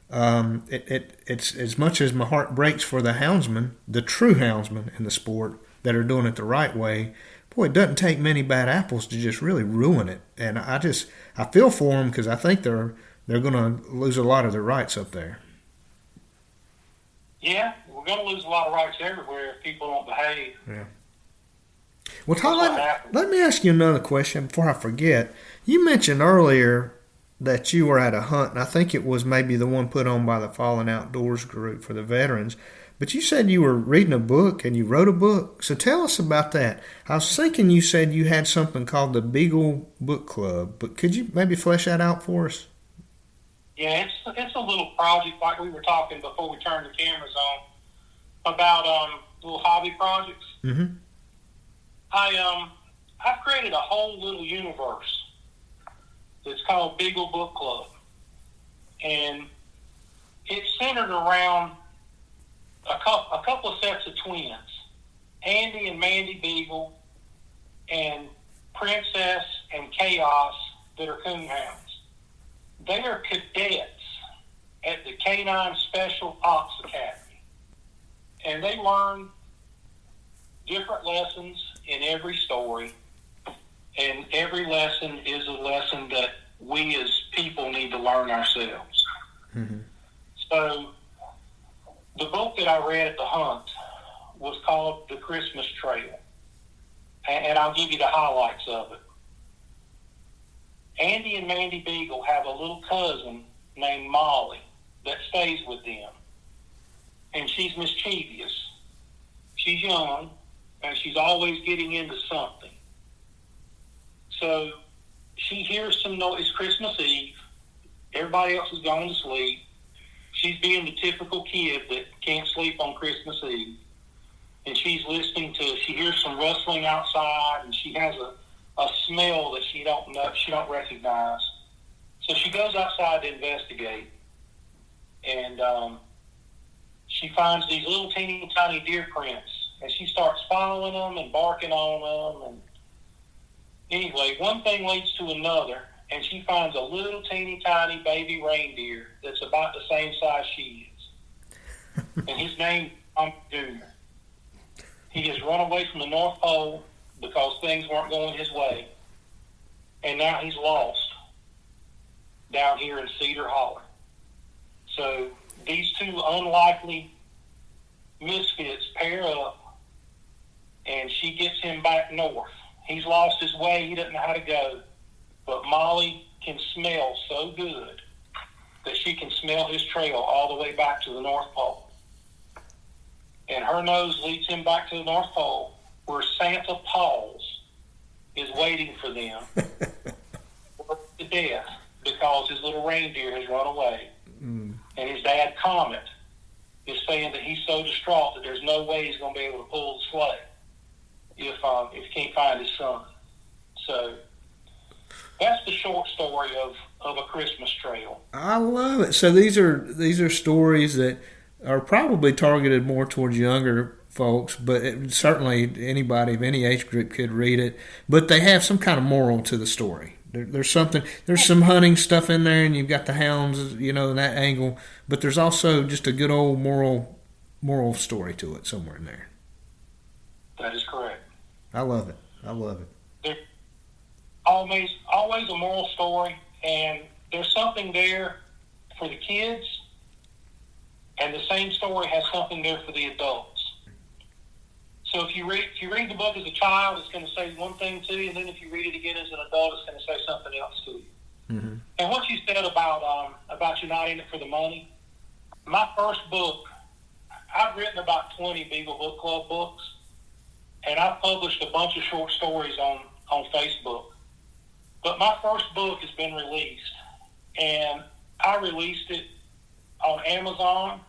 it's as much as my heart breaks for the houndsmen, the true houndsmen in the sport that are doing it the right way. Boy, it doesn't take many bad apples to just really ruin it. And I feel for them because I think they're going to lose a lot of their rights up there. Yeah, we're going to lose a lot of rights everywhere if people don't behave. Yeah. Well, Todd, let me ask you another question before I forget. You mentioned earlier that you were at a hunt, and I think it was maybe the one put on by the Fallen Outdoors group for the veterans. But you said you were reading a book and you wrote a book. So tell us about that. I was thinking you said you had something called the Beagle Book Club, but could you maybe flesh that out for us? Yeah, it's a little project like we were talking before we turned the cameras on about little hobby projects. Mm-hmm. I've created a whole little universe that's called Beagle Book Club, and it's centered around a couple of sets of twins, Andy and Mandy Beagle, and Princess and Chaos, that are coonhounds. They are cadets at the Canine Special Ops Academy, and they learn different lessons in every story, and every lesson is a lesson that we as people need to learn ourselves. Mm-hmm. So the book that I read at the hunt was called The Christmas Trail, and I'll give you the highlights of it. Andy and Mandy Beagle have a little cousin named Molly that stays with them, and she's mischievous. she's young, and she's always getting into something. So she hears some noise. It's Christmas Eve. Everybody else has gone to sleep. She's being the typical kid that can't sleep on Christmas Eve. And she's listening she hears some rustling outside, and she has a smell that she don't recognize. So she goes outside to investigate. And she finds these little teeny tiny deer prints, and she starts following them and barking on them. And anyway, one thing leads to another, and she finds a little teeny tiny baby reindeer that's about the same size she is. And his name is Tom Jr. He has run away from the North Pole because things weren't going his way, and now he's lost down here in Cedar Hollow. So these two unlikely misfits pair up, and she gets him back north. He's lost his way. He doesn't know how to go. But Molly can smell so good that she can smell his trail all the way back to the North Pole. And her nose leads him back to the North Pole, where Santa Paws is waiting for them to death because his little reindeer has run away. And his dad, Comet, is saying that he's so distraught that there's no way he's going to be able to pull the sleigh if he can't find his son. So that's the short story of A Christmas Trail. I love it. So these are stories that are probably targeted more towards younger folks, but certainly anybody of any age group could read it. But they have some kind of moral to the story. There's some hunting stuff in there, and you've got the hounds, in that angle. But there's also just a good old moral story to it somewhere in there. That is correct. I love it. There's always a moral story, and there's something there for the kids, and the same story has something there for the adults. So if you read the book as a child, it's going to say one thing to you, and then if you read it again as an adult, it's going to say something else to you. Mm-hmm. And what you said about you not in it for the money, my first book, I've written about 20 Beagle Book Club books, and I've published a bunch of short stories on Facebook. But my first book has been released, and I released it on Amazon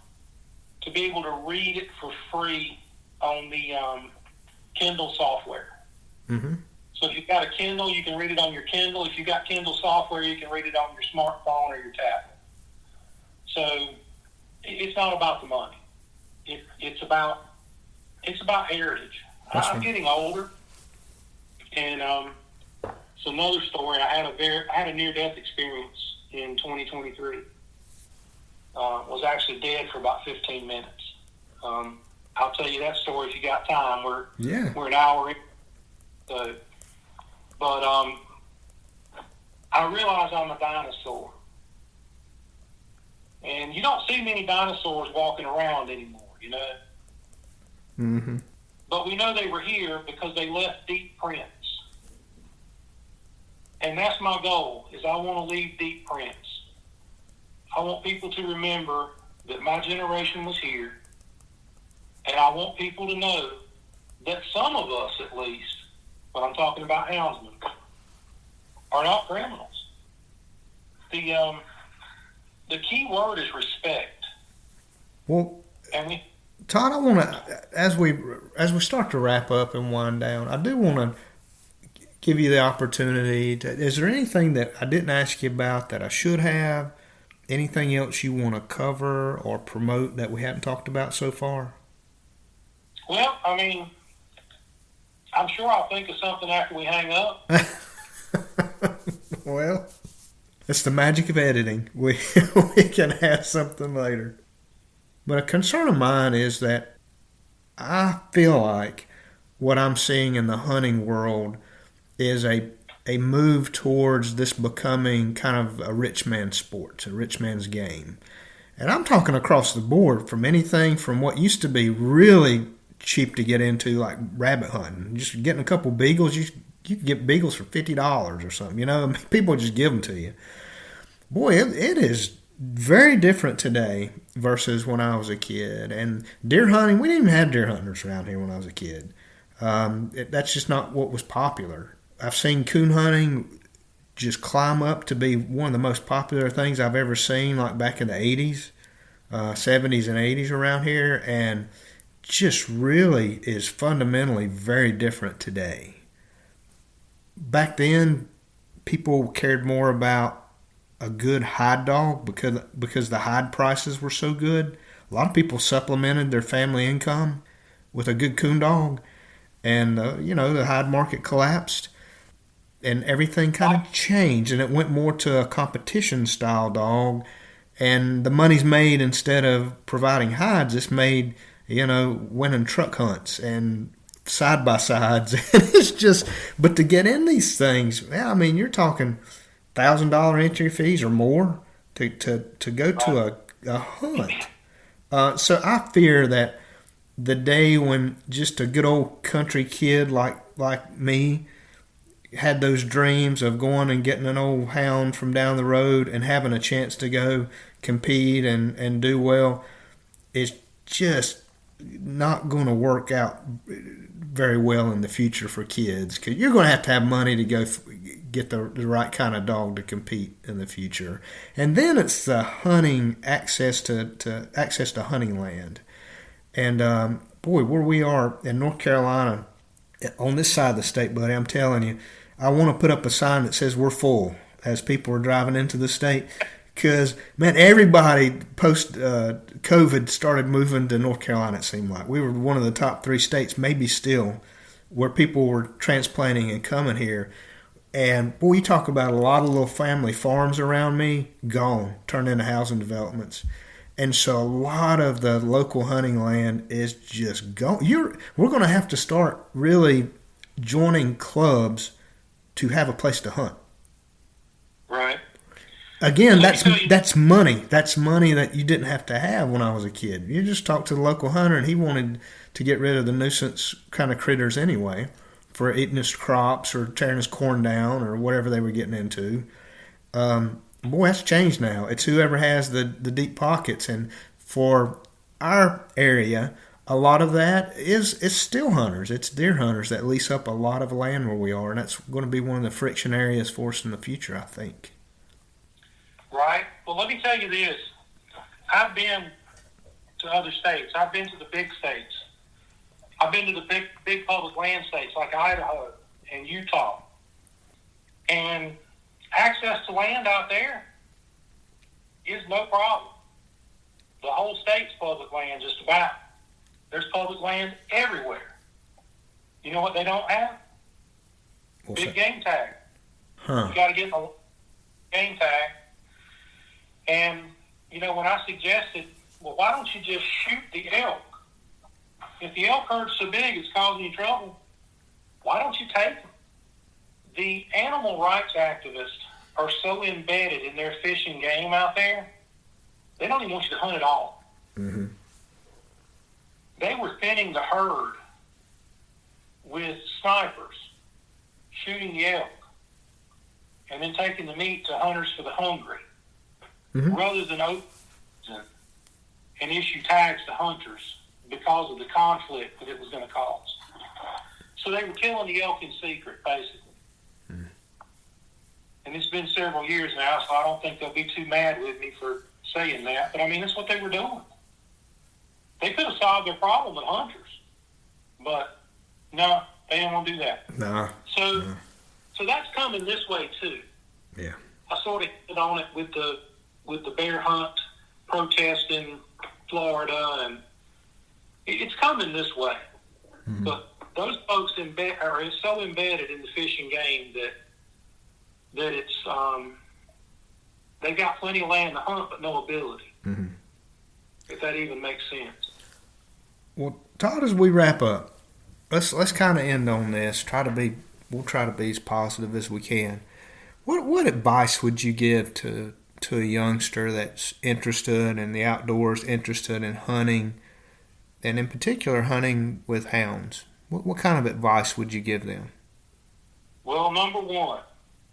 to be able to read it for free on the Kindle software. Mm-hmm. So if you've got a Kindle, you can read it on your Kindle. If you've got Kindle software, you can read it on your smartphone or your tablet. So it's not about the money. It's about heritage. I'm getting older, and so another story. I had a near-death experience in 2023. Was actually dead for about 15 minutes. I'll tell you that story if you got time. We're an hour in. But I realize I'm a dinosaur. And you don't see many dinosaurs walking around anymore, Mm-hmm. But we know they were here because they left deep prints. And that's my goal, is I want to leave deep prints. I want people to remember that my generation was here. And I want people to know that some of us, at least, when I'm talking about houndsmen, are not criminals. The key word is respect. Well, Todd, I want to, as we start to wrap up and wind down, I do want to give you the opportunity is there anything that I didn't ask you about that I should have? Anything else you want to cover or promote that we haven't talked about so far? Well, I'm sure I'll think of something after we hang up. Well, it's the magic of editing. We can have something later. But a concern of mine is that I feel like what I'm seeing in the hunting world is a move towards this becoming kind of a rich man's sport, a rich man's game. And I'm talking across the board from anything from what used to be really cheap to get into, like rabbit hunting. Just getting a couple beagles, you can get beagles for $50 or something. People just give them to you. Boy, it is very different today versus when I was a kid. And deer hunting, we didn't even have deer hunters around here when I was a kid. That's just not what was popular. I've seen coon hunting just climb up to be one of the most popular things I've ever seen, like back in the 80s, 70s and 80s around here, and just really is fundamentally very different today. Back then, people cared more about a good hide dog because the hide prices were so good. A lot of people supplemented their family income with a good coon dog, and the hide market collapsed, and everything kind of changed, and it went more to a competition style dog, and the money's made instead of providing hides. It's made, winning truck hunts and side by sides. It's just, but to get in these things, you're talking $1,000 entry fees or more to go to a hunt. So I fear that the day when just a good old country kid like me had those dreams of going and getting an old hound from down the road and having a chance to go compete and do well, is just not going to work out very well in the future for kids, because you're going to have money to go get the right kind of dog to compete in the future. And then it's the hunting access to hunting land. And where we are in North Carolina, on this side of the state, buddy, I'm telling you, I want to put up a sign that says we're full as people are driving into the state. Because, man, everybody post-COVID started moving to North Carolina, it seemed like. We were one of the top 3 states, maybe still, where people were transplanting and coming here. And, boy, you talk about a lot of little family farms around me, gone, turned into housing developments. And so a lot of the local hunting land is just gone. We're going to have to start really joining clubs to have a place to hunt. Right. Again, that's money. That's money that you didn't have to have when I was a kid. You just talked to the local hunter, and he wanted to get rid of the nuisance kind of critters anyway, for eating his crops or tearing his corn down or whatever they were getting into. Boy, that's changed now. It's whoever has the deep pockets. And for our area, a lot of that is still hunters. It's deer hunters that lease up a lot of land where we are, and that's going to be one of the friction areas for us in the future, I think. Right. Well, let me tell you this. I've been to other states. I've been to the big states. I've been to the big public land states like Idaho and Utah. And access to land out there is no problem. The whole state's public land, just about. There's public land everywhere. You know what they don't have? What's big that? Game tag. Huh. You got to get a game tag. And, when I suggested, well, why don't you just shoot the elk? If the elk herd's so big it's causing you trouble, why don't you take them? The animal rights activists are so embedded in their fish and game out there, they don't even want you to hunt at all. Mm-hmm. They were thinning the herd with snipers, shooting the elk, and then taking the meat to hunters for the hungry, rather than open and issue tags to hunters because of the conflict that it was going to cause. So they were killing the elk in secret, basically. And it's been several years now, so I don't think they'll be too mad with me for saying that. But, that's what they were doing. They could have solved their problem with hunters. But, no, they didn't want to do that. Nah. So that's coming this way, too. Yeah. I sort of hit on it with the bear hunt protest in Florida, and it's coming this way. Mm-hmm. But those folks are so embedded in the fish and game that it's they've got plenty of land to hunt but no ability. Mm-hmm. If that even makes sense. Well, Todd, as we wrap up, let's kind of end on this. We'll try to be as positive as we can. What advice would you give to a youngster that's interested in the outdoors, interested in hunting, and in particular hunting with hounds? What kind of advice would you give them? Well, number one,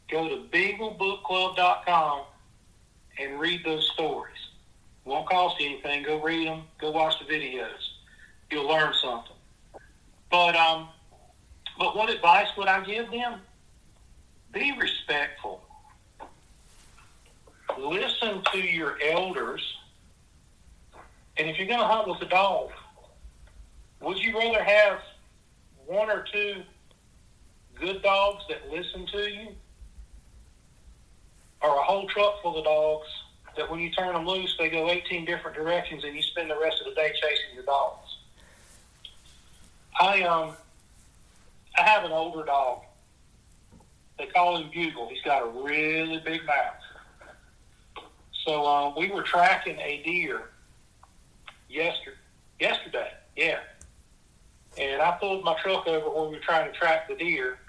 go to BeagleBookClub.com and read those stories. Won't cost you anything. Go read them. Go watch the videos. You'll learn something. But what advice would I give them? Be respectful. Listen to your elders. And if you're going to hunt with a dog, would you rather have one or two good dogs that listen to you, or a whole truck full of dogs that when you turn them loose, they go 18 different directions and you spend the rest of the day chasing the dogs? I have an older dog. They call him Beagle. He's got a really big mouth. So we were tracking a deer yesterday. Yeah. And I pulled my truck over where we were trying to track the deer,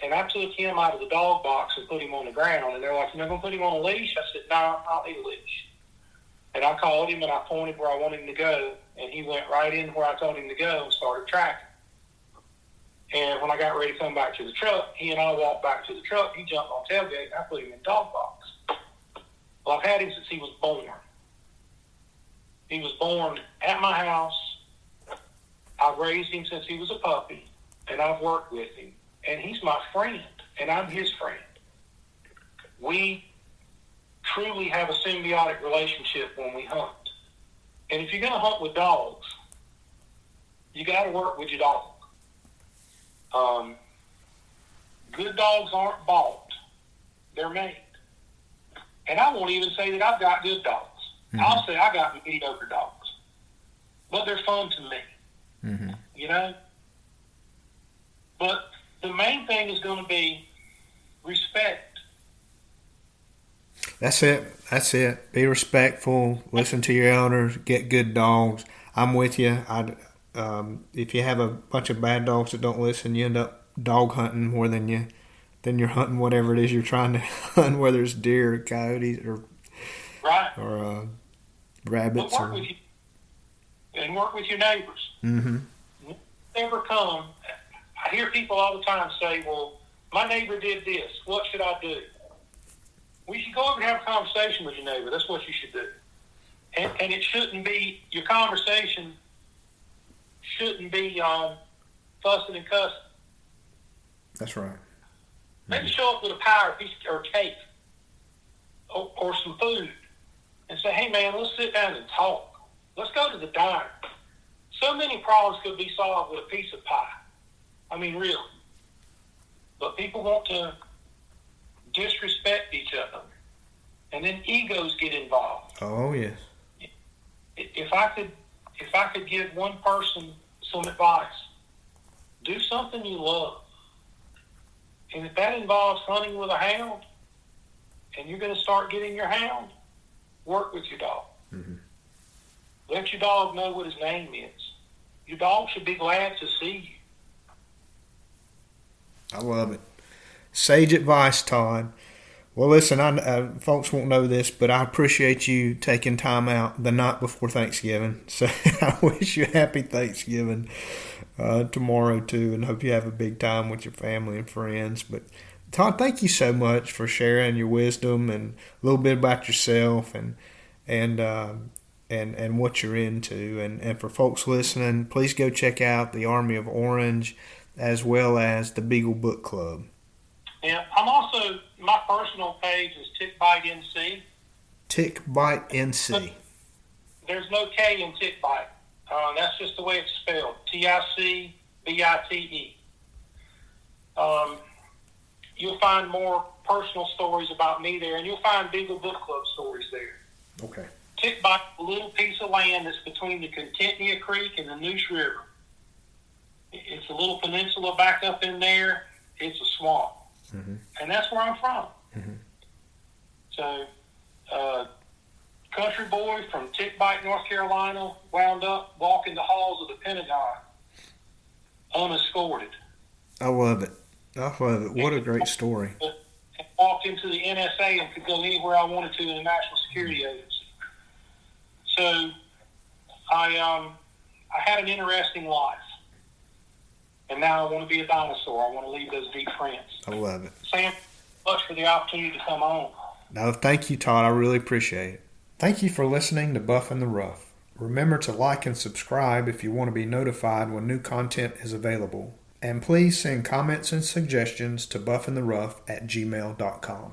and I took him out of the dog box and put him on the ground. And they're like, "You're not going to put him on a leash?" I said, "No, I'll need a leash." And I called him and I pointed where I wanted him to go, and he went right in where I told him to go and started tracking. And when I got ready to come back to the truck, he and I walked back to the truck. He jumped on tailgate, and I put him in the dog box. Well, I've had him since he was born. He was born at my house. I've raised him since he was a puppy, and I've worked with him. And he's my friend, and I'm his friend. We truly have a symbiotic relationship when we hunt. And if you're going to hunt with dogs, you got to work with your dog. Good dogs aren't bought. They're made. And I won't even say that I've got good dogs. Mm-hmm. I'll say I got mediocre dogs. But they're fun to me. Mm-hmm. You know? But the main thing is going to be respect. That's it. Be respectful. Listen to your elders. Get good dogs. I'm with you. If you have a bunch of bad dogs that don't listen, you end up dog hunting more than you're hunting whatever it is you're trying to hunt, whether it's deer or coyotes or rabbits. But work with your neighbors. Mm-hmm. Never come. I hear people all the time say, "Well, my neighbor did this. What should I do?" We should go over and have a conversation with your neighbor. That's what you should do. And it shouldn't be, your conversation shouldn't be fussing and cussing. That's right. Maybe show up with a pie or cake or some food and say, "Hey, man, let's sit down and talk. Let's go to the diner." So many problems could be solved with a piece of pie. I mean, really. But people want to disrespect each other. And then egos get involved. Oh, yes. If I could give one person some advice, do something you love. And if that involves hunting with a hound, and you're going to start getting your hound, work with your dog. Mm-hmm. Let your dog know what his name is. Your dog should be glad to see you. I love it. Sage advice, Todd. Well, listen, folks won't know this, but I appreciate you taking time out the night before Thanksgiving. So I wish you a happy Thanksgiving tomorrow, too, and hope you have a big time with your family and friends. But, Todd, thank you so much for sharing your wisdom and a little bit about yourself and what you're into. And for folks listening, please go check out the Army of Orange as well as the Beagle Book Club. Yeah, I'm also, my personal page is Tick Bite NC. Tick Bite NC. There's no K in Tick Bite. That's just the way it's spelled. TICBITE. You'll find more personal stories about me there, and you'll find Beagle Book Club stories there. Okay. Tick Bite, a little piece of land that's between the Contentnia Creek and the Neuse River. It's a little peninsula back up in there. It's a swamp. Mm-hmm. And that's where I'm from. Mm-hmm. So, country boy from Tick Bite, North Carolina, wound up walking the halls of the Pentagon unescorted. I love it. What a great story. And walked into the NSA and could go anywhere I wanted to in the National Security Agency. So, I had an interesting life. And now I want to be a dinosaur. I want to leave those deep prints. I love it. Sam, much for the opportunity to come on. No, thank you, Todd. I really appreciate it. Thank you for listening to Buff in the Rough. Remember to like and subscribe if you want to be notified when new content is available. And please send comments and suggestions to buffintherough@gmail.com.